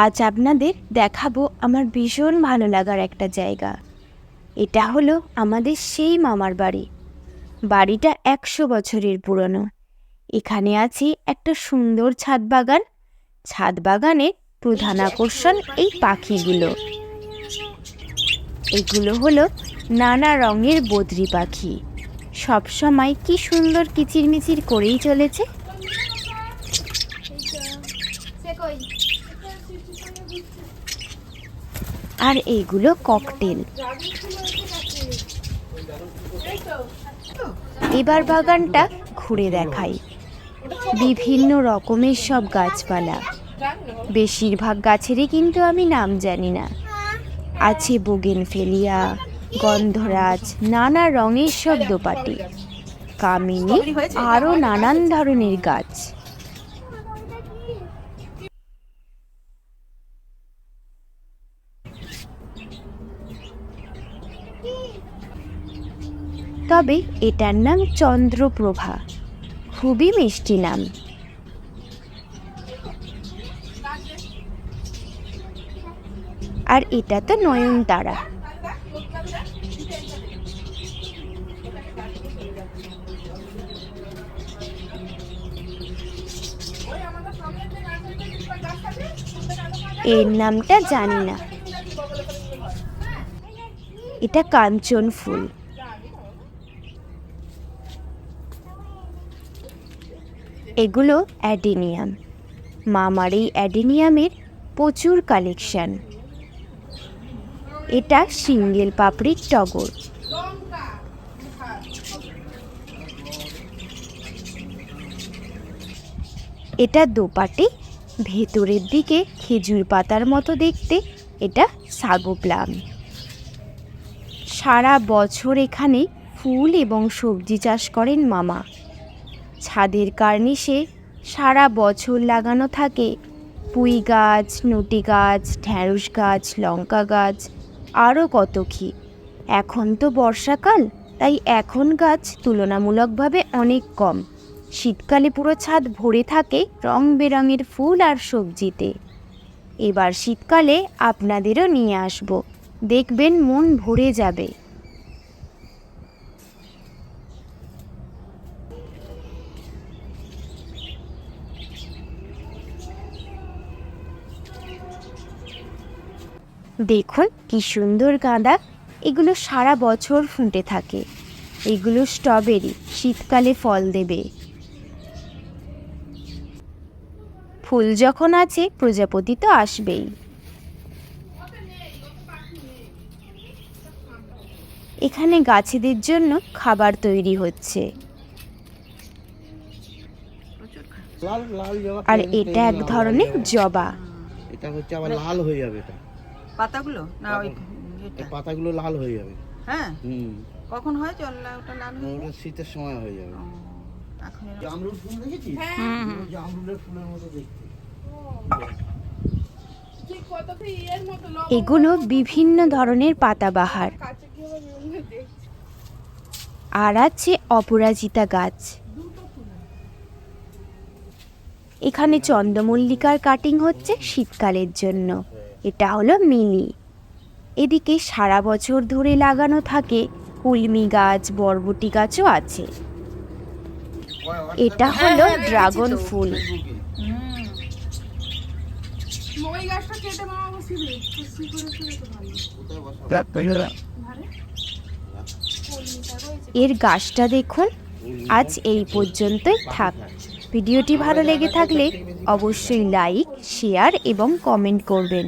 আজ আপনাদের দেখাবো আমার ভীষণ ভালো লাগার একটা জায়গা। এটা হলো আমাদের সেই মামার বাড়ি। বাড়িটা 100 বছরের পুরনো। এখানে আছে একটা সুন্দর ছাদ বাগান। ছাদ বাগানের প্রধান আকর্ষণ এই পাখিগুলো। এগুলো হলো নানা রঙের বদ্রি পাখি। সবসময় কি সুন্দর কিচিরমিচির করেই চলেছে। আর এইগুলো ককটেল। এবার বাগানটা ঘুরে দেখাই। বিভিন্ন রকমের সব গাছপালা। বেশিরভাগ গাছেরই কিন্তু আমি নাম জানি না। আছে বোগেনভেলিয়া, গন্ধরাজ, নানা রঙের সব দোপাটি, কামিনী, আরও নানান ধরনের গাছ। তবে এটার নাম চন্দ্রপ্রভা, খুবই মিষ্টি নাম। আর এটা তো নয়নতারা। এর নামটা জানি না। এটা কাঞ্চন ফুল। এগুলো অ্যাডেনিয়াম। মামার এই অ্যাডেনিয়ামের প্রচুর কালেকশন। এটা সিঙ্গেল পাপড়ির টগর। এটা দোপাটি, ভেতরের দিকে খেজুর পাতার মতো দেখতে। এটা সাগোপ্লাম। সারা বছর এখানে ফুল এবং সবজি চাষ করেন মামা। ছাদের কার্নিশে সারা বছর লাগানো থাকে পুঁই গাছ, নটি গাছ, ঢ্যাঁড়স গাছ, লঙ্কা গাছ, আরও কত কী। এখন তো বর্ষাকাল, তাই এখন গাছ তুলনামূলকভাবে অনেক কম। শীতকালে পুরো ছাদ ভরে থাকে রং বেরঙের ফুল আর সবজিতে। এবার শীতকালে আপনাদেরও নিয়ে আসব, দেখবেন মন ভরে যাবে। দেখুন কি সুন্দর গাঁদা। এগুলো সারা বছর ফুটে থাকে। এগুলো স্ট্রবেরি, শীতকালে ফল দেবে। ফুল যখন আছে প্রজাপতি তো আসবেই। এখানে গাছেদের জন্য খাবার তৈরি হচ্ছে। আর এটা এক ধরনের জবা। এটা হচ্ছে আবার লাল হয়ে যাবে। এটা পাতাগুলো না ওই এটা পাতাগুলো লাল হয়ে যাবে। হ্যাঁ কখন হয় ওটা লাল হয়ে ওটা শীতের সময় হয়ে যাবে। এখন জামরুল ফুল দেখেছিস? জামরুলের ফুলের মতো দেখতে। এগুলো বিভিন্ন ধরনের পাতাবাহার। আর আছে অপরাজিতা গাছ। এখানে চন্দ্রমল্লিকার কাটিং হচ্ছে শীতকালের জন্য। এটা হলো মিলি। এদিকে সারা বছর ধরে লাগানো থাকে কলমি গাছ, বরবটি গাছও আছে। এটা হলো ড্রাগন ফুল। এর গাছটা দেখুন। আজ এই পর্যন্তই থাক। ভিডিওটি ভালো লেগে থাকলে অবশ্যই লাইক, শেয়ার এবং কমেন্ট করবেন।